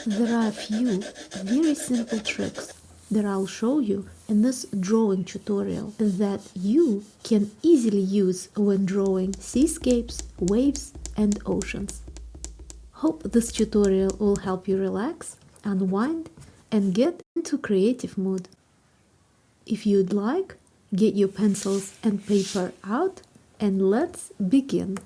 There are a few very simple tricks that I'll show you in this drawing tutorial that you can easily use when drawing seascapes, waves, and oceans. Hope this tutorial will help you relax, unwind, and get into creative mood. If you'd like, get your pencils and paper out and let's begin.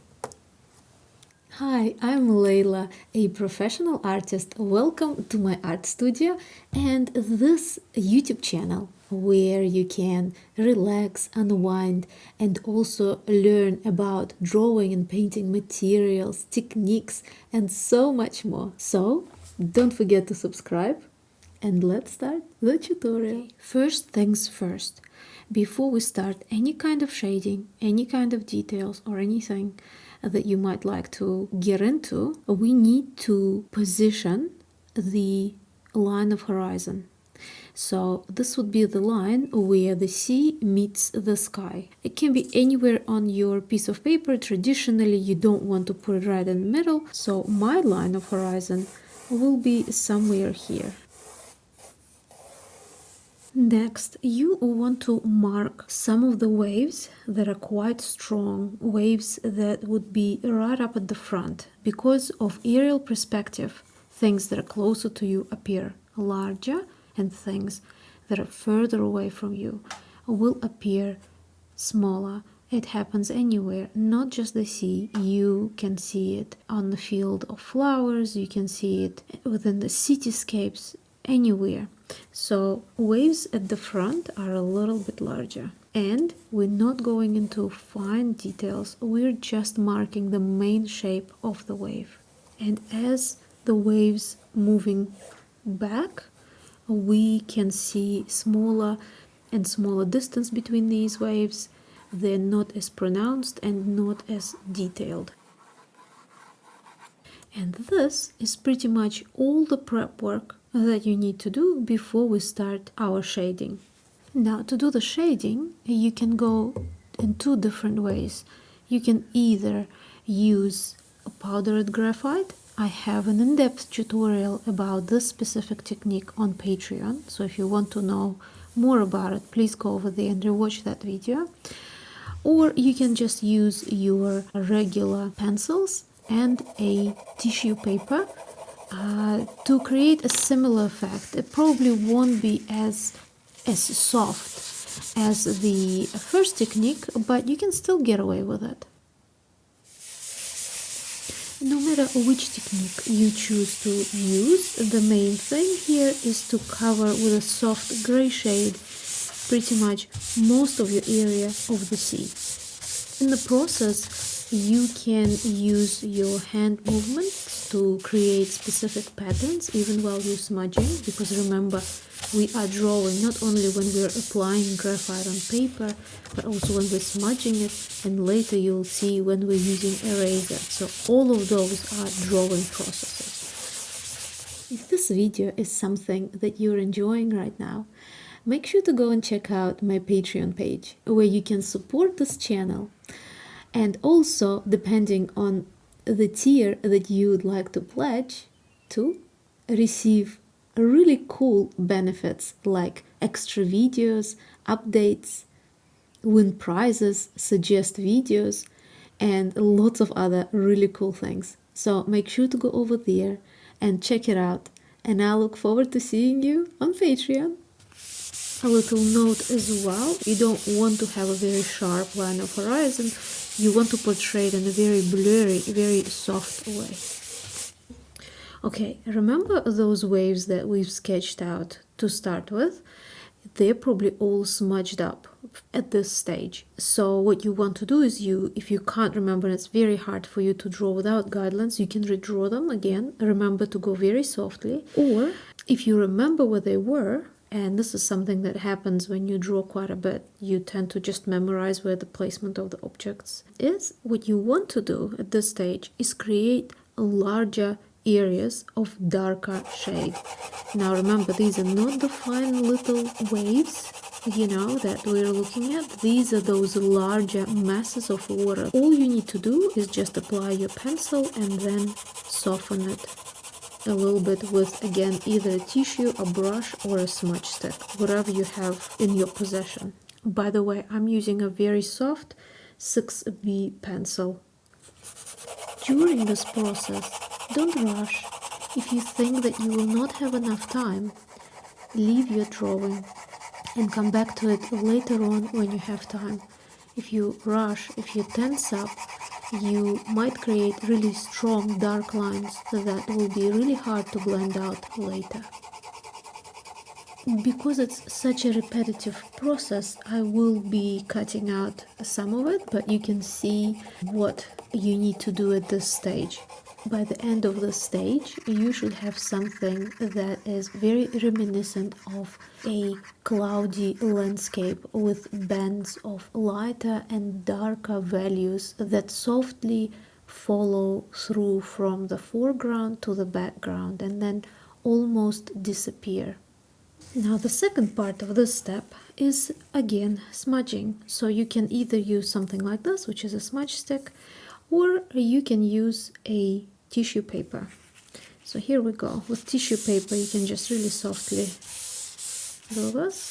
Hi, I'm Leila, a professional artist. Welcome to my art studio and this YouTube channel where you can relax, unwind, and also learn about drawing and painting materials, techniques, and so much more. So, don't forget to subscribe and let's start the tutorial. First things first. Before we start any kind of shading, any kind of details or anything that you might like to get into, we need to position the line of horizon. So this would be the line where the sea meets the sky. It can be anywhere on your piece of paper. Traditionally, you don't want to put it right in the middle. So my line of horizon will be somewhere here. Next, you want to mark some of the waves that are quite strong, waves that would be right up at the front. Because of aerial perspective, things that are closer to you appear larger and things that are further away from you will appear smaller. It happens anywhere, not just the sea. You can see it on the field of flowers, you can see it within the cityscapes, anywhere. So waves at the front are a little bit larger. And we're not going into fine details, we're just marking the main shape of the wave. And as the waves moving back, we can see smaller and smaller distance between these waves. They're not as pronounced and not as detailed. And this is pretty much all the prep work that you need to do before we start our shading. Now, to do the shading, you can go in two different ways. You can either use a powdered graphite. I have an in-depth tutorial about this specific technique on Patreon, so if you want to know more about it, please go over there and rewatch that video. Or you can just use your regular pencils and a tissue paper to create a similar effect. It probably won't be as soft as the first technique, but you can still get away with it. No matter which technique you choose to use, the main thing here is to cover with a soft gray shade pretty much most of your area of the sea. In the process, you can use your hand movements to create specific patterns even while you're smudging, because remember, we are drawing not only when we're applying graphite on paper, but also when we're smudging it, and later you'll see when we're using eraser. So all of those are drawing processes. If this video is something that you're enjoying right now, make sure to go and check out my Patreon page where you can support this channel. And also, depending on the tier that you would like to pledge to, receive really cool benefits like extra videos, updates, win prizes, suggest videos, and lots of other really cool things. So make sure to go over there and check it out. And I look forward to seeing you on Patreon. A little note as well, you don't want to have a very sharp line of horizon. You want to portray it in a very blurry, very soft way. Okay, remember those waves that we've sketched out to start with? They're probably all smudged up at this stage. So what you want to do is if you can't remember, it's very hard for you to draw without guidelines, you can redraw them again. Remember to go very softly. Or if you remember where they were, and this is something that happens when you draw quite a bit, you tend to just memorize where the placement of the objects is. What you want to do at this stage is create larger areas of darker shade. Now remember, these are not the fine little waves, that we're looking at. These are those larger masses of water. All you need to do is just apply your pencil and then soften it. a little bit with, again, either a tissue, a brush, or a smudge stick, whatever you have in your possession. By the way, I'm using a very soft 6B pencil. During this process, don't rush. If you think that you will not have enough time, leave your drawing and come back to it later on when you have time. If you rush, if you tense up, you might create really strong dark lines that will be really hard to blend out later. Because it's such a repetitive process, I will be cutting out some of it, but you can see what you need to do at this stage. By the end of the stage, you should have something that is very reminiscent of a cloudy landscape with bands of lighter and darker values that softly follow through from the foreground to the background and then almost disappear. Now the second part of this step is again smudging. So you can either use something like this, which is a smudge stick, or you can use a tissue paper. So here we go. With tissue paper you can just really softly do this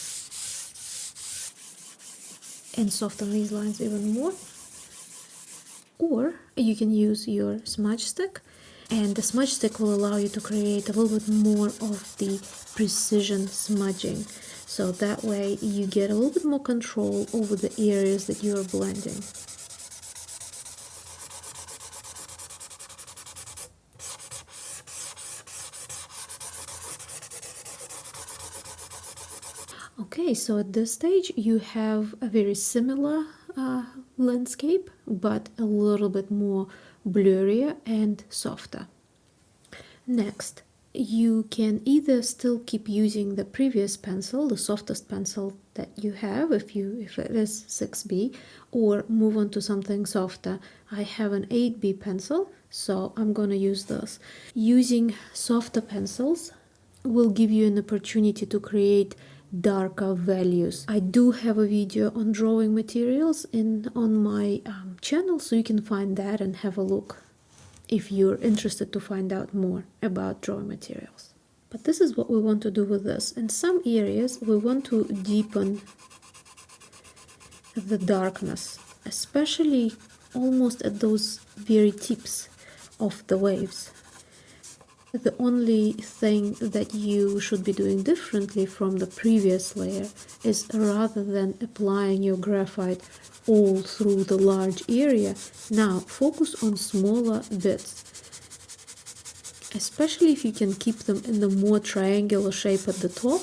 and soften these lines even more. Or you can use your smudge stick, and the smudge stick will allow you to create a little bit more of the precision smudging. So that way you get a little bit more control over the areas that you are blending. Okay, so at this stage you have a very similar landscape, but a little bit more blurrier and softer. Next, you can either still keep using the previous pencil, the softest pencil that you have, if it is 6B, or move on to something softer. I have an 8B pencil, so I'm going to use this. Using softer pencils will give you an opportunity to create darker values. I do have a video on drawing materials on my channel, so you can find that and have a look if you're interested to find out more about drawing materials. But this is what we want to do with this. In some areas we want to deepen the darkness, especially almost at those very tips of the waves. The only thing that you should be doing differently from the previous layer is, rather than applying your graphite all through the large area, now focus on smaller bits. Especially if you can keep them in the more triangular shape at the top,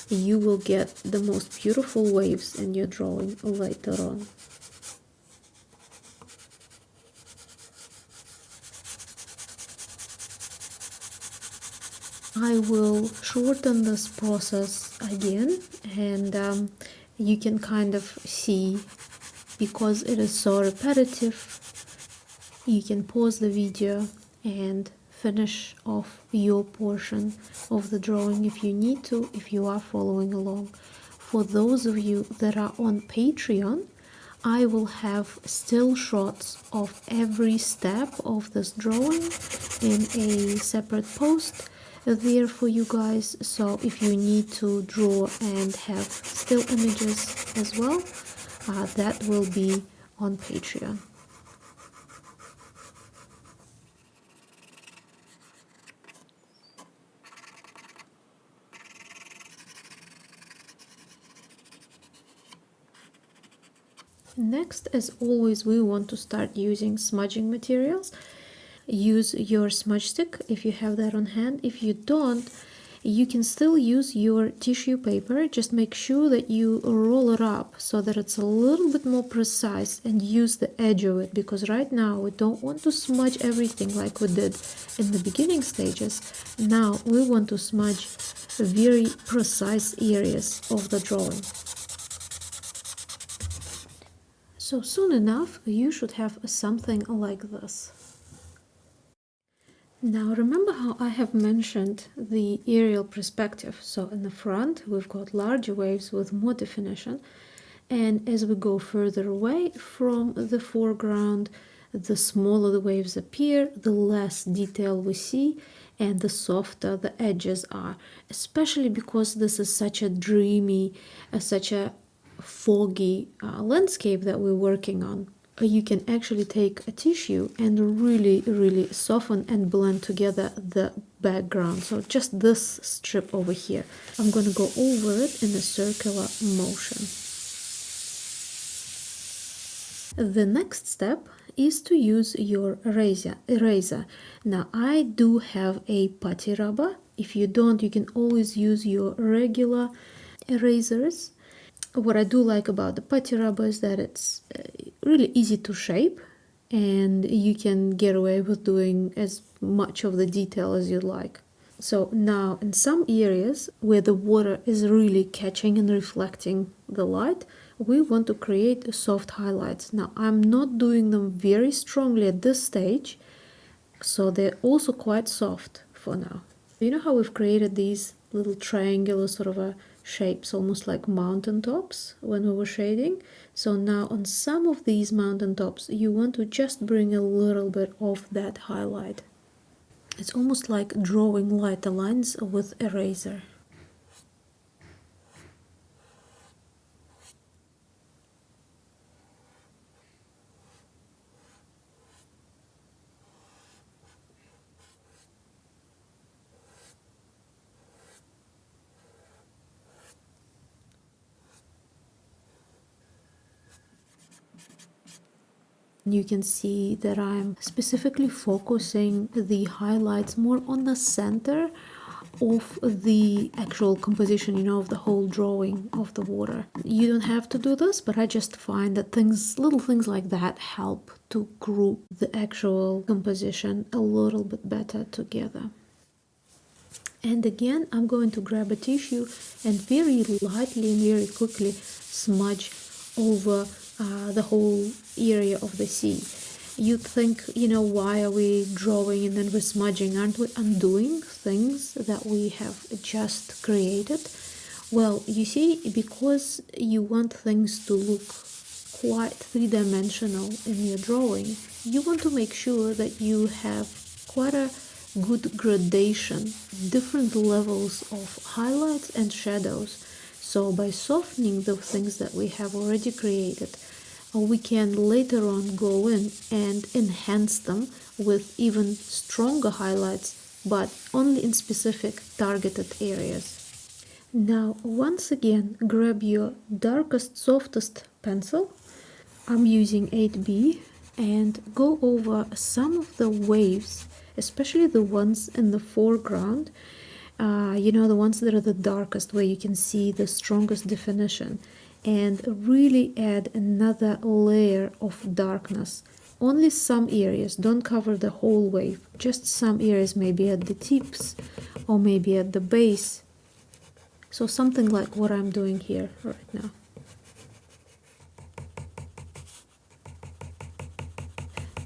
you will get the most beautiful waves in your drawing later on. I will shorten this process again, and you can kind of see, because it is so repetitive, you can pause the video and finish off your portion of the drawing if you need to, if you are following along. For those of you that are on Patreon, I will have still shots of every step of this drawing in a separate post there for you guys. So if you need to draw and have still images as well, that will be on Patreon. Next, as always, we want to start using smudging materials. Use your smudge stick if you have that on hand. If you don't, you can still use your tissue paper. Just make sure that you roll it up so that it's a little bit more precise, and use the edge of it, because right now we don't want to smudge everything like we did in the beginning stages. Now we want to smudge very precise areas of the drawing. So soon enough you should have something like this. Now remember how I have mentioned the aerial perspective. So in the front we've got larger waves with more definition, and as we go further away from the foreground, the smaller the waves appear, the less detail we see, and the softer the edges are, especially because this is such a dreamy, such a foggy landscape that we're working on. You can actually take a tissue and really soften and blend together the background. So just this strip over here, I'm going to go over it in a circular motion. The next step is to use your eraser. Now I do have a putty rubber. If you don't, you can always use your regular erasers. What I do like about the putty rubber is that it's really easy to shape, and you can get away with doing as much of the detail as you like. So now in some areas where the water is really catching and reflecting the light, we want to create soft highlights. Now I'm not doing them very strongly at this stage, so they're also quite soft for now. You know how we've created these little triangular sort of shapes, almost like mountain tops when we were shading? So now on some of these mountain tops, you want to just bring a little bit of that highlight. It's almost like drawing lighter lines with a eraser. You can see that I'm specifically focusing the highlights more on the center of the actual composition, of the whole drawing of the water. You don't have to do this, but I just find that little things like that help to group the actual composition a little bit better together. And again, I'm going to grab a tissue and very lightly and very quickly smudge over the whole area of the sea. You'd think, why are we drawing and then we're smudging? Aren't we undoing things that we have just created? Well, you see, because you want things to look quite three-dimensional in your drawing, you want to make sure that you have quite a good gradation, different levels of highlights and shadows. So by softening the things that we have already created, we can later on go in and enhance them with even stronger highlights, but only in specific targeted areas. Now, once again, grab your darkest, softest pencil. I'm using 8B, and go over some of the waves, especially the ones in the foreground, the ones that are the darkest, where you can see the strongest definition, and really add another layer of darkness. Only some areas, don't cover the whole wave, just some areas, maybe at the tips or maybe at the base. So something like what I'm doing here right now.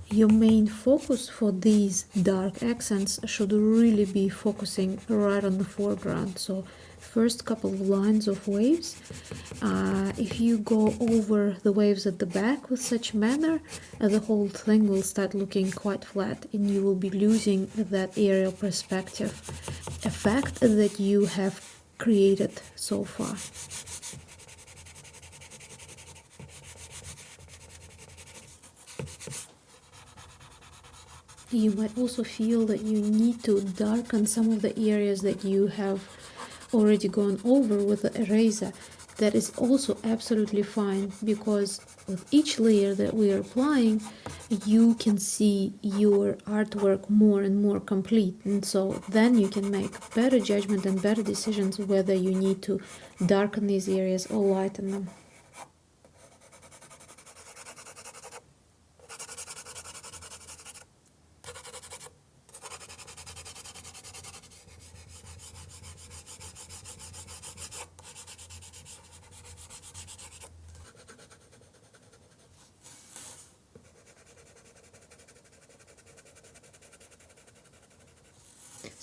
Your main focus for these dark accents should really be focusing right on the foreground. So first couple of lines of waves, if you go over the waves at the back with such manner, the whole thing will start looking quite flat and you will be losing that aerial perspective effect that you have created so far. You might also feel that you need to darken some of the areas that you have already gone over with the eraser. That is also absolutely fine, because with each layer that we are applying, you can see your artwork more and more complete. And so then you can make better judgment and better decisions whether you need to darken these areas or lighten them.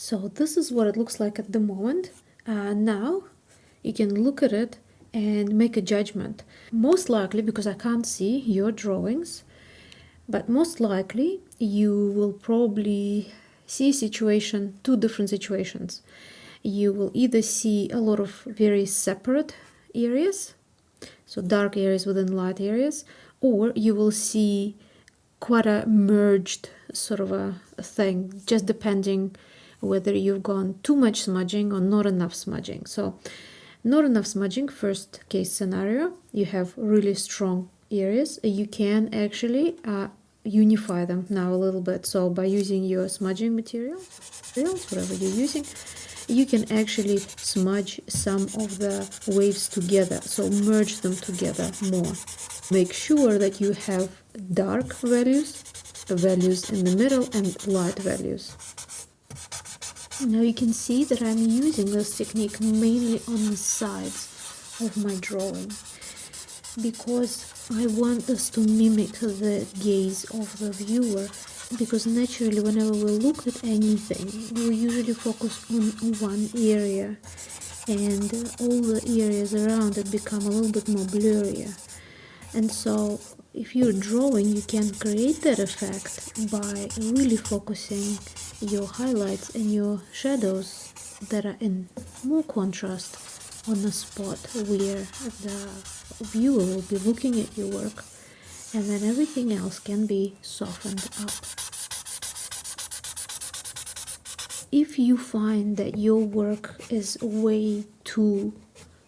So this is what it looks like at the moment. Now you can look at it and make a judgment. Most likely, because I can't see your drawings, but most likely you will probably see two different situations. You will either see a lot of very separate areas, so dark areas within light areas, or you will see quite a merged sort of a thing, just depending whether you've gone too much smudging or not enough smudging. So not enough smudging, first case scenario, you have really strong areas. You can actually unify them now a little bit. So by using your smudging materials, whatever you're using, you can actually smudge some of the waves together, so merge them together more. Make sure that you have dark values, values in the middle, and light values. Now you can see that I'm using this technique mainly on the sides of my drawing, because I want this to mimic the gaze of the viewer, because naturally whenever we look at anything, we usually focus on one area, and all the areas around it become a little bit more blurrier. And so if you're drawing, you can create that effect by really focusing your highlights and your shadows that are in more contrast on the spot where the viewer will be looking at your work, and then everything else can be softened up. If you find that your work is way too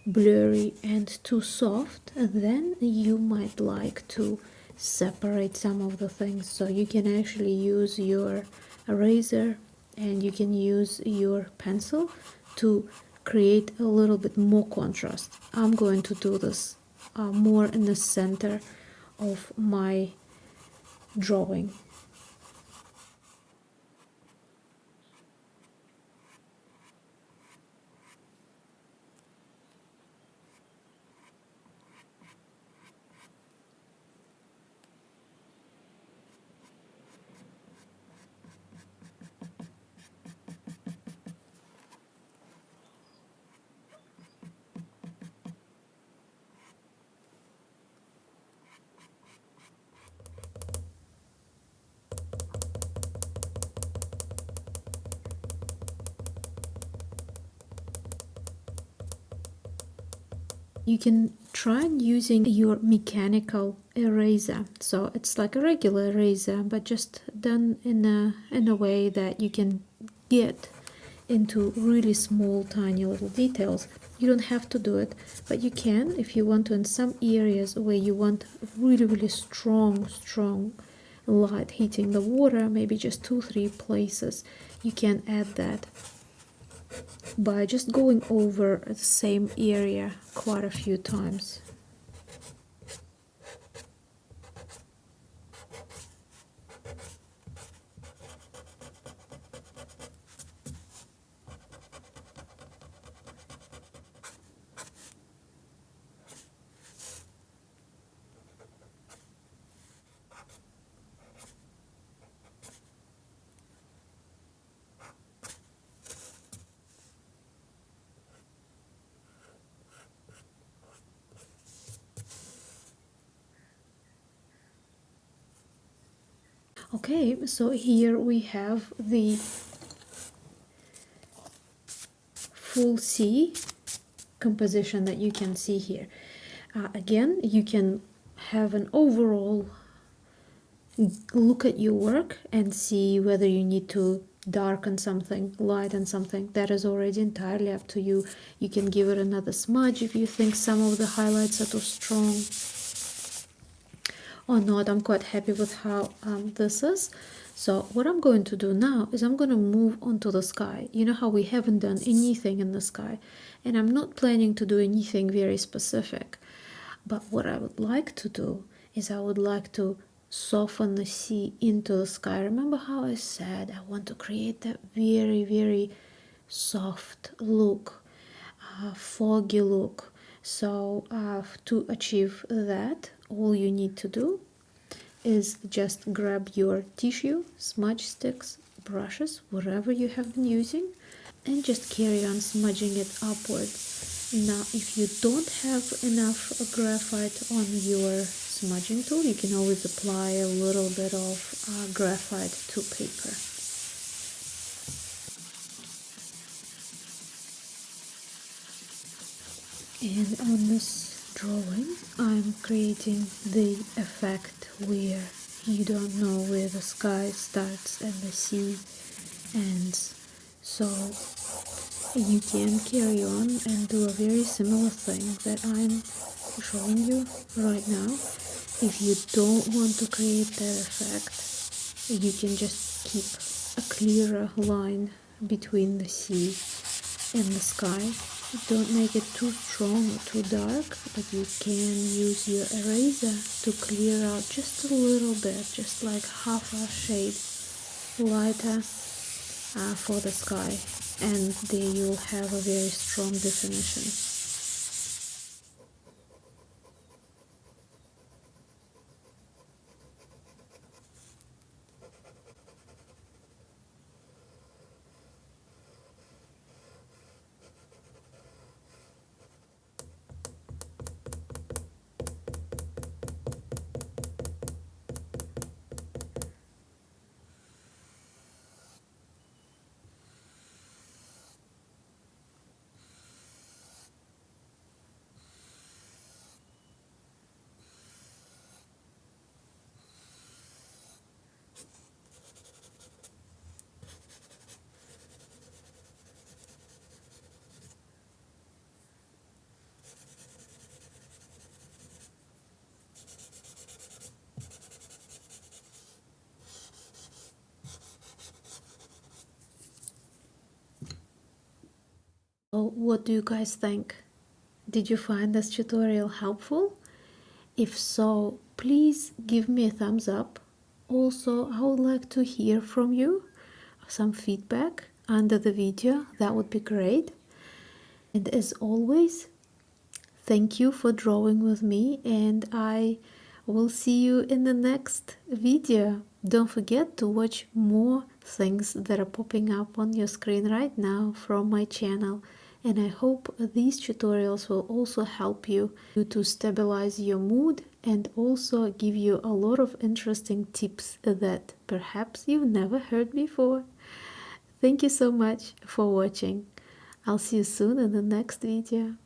blurry and too soft, then you might like to separate some of the things. So you can actually use your eraser and you can use your pencil to create a little bit more contrast. I'm going to do this more in the center of my drawing. You can try using your mechanical eraser. So it's like a regular eraser, but just done in a way that you can get into really small, tiny little details. You don't have to do it, but you can if you want to in some areas where you want really, really strong light hitting the water, maybe just 2-3 places. You can add that by just going over the same area quite a few times. Okay, so here we have the full sea composition that you can see here. Again, you can have an overall look at your work and see whether you need to darken something, lighten something. That is already entirely up to you. You can give it another smudge if you think some of the highlights are too strong or not. I'm quite happy with how this is. So what I'm going to do now is I'm going to move onto the sky. You know how we haven't done anything in the sky, and I'm not planning to do anything very specific. But what I would like to do is I would like to soften the sea into the sky. Remember how I said I want to create that very, very soft look, foggy look. So to achieve that, all you need to do is just grab your tissue, smudge sticks, brushes, whatever you have been using, and just carry on smudging it upwards. Now, if you don't have enough graphite on your smudging tool, you can always apply a little bit of graphite to paper. And on this drawing, I'm creating the effect where you don't know where the sky starts and the sea ends. So you can carry on and do a very similar thing that I'm showing you right now. If you don't want to create that effect, you can just keep a clearer line between the sea and the sky. Don't make it too strong or too dark, but you can use your eraser to clear out just a little bit, just like half a shade lighter for the sky, and there you'll have a very strong definition. So what do you guys think? Did you find this tutorial helpful? If so, please give me a thumbs up. Also, I would like to hear from you, some feedback under the video. That would be great. And as always, thank you for drawing with me, and I will see you in the next video. Don't forget to watch more things that are popping up on your screen right now from my channel. And I hope these tutorials will also help you to stabilize your mood and also give you a lot of interesting tips that perhaps you've never heard before. Thank you so much for watching. I'll see you soon in the next video.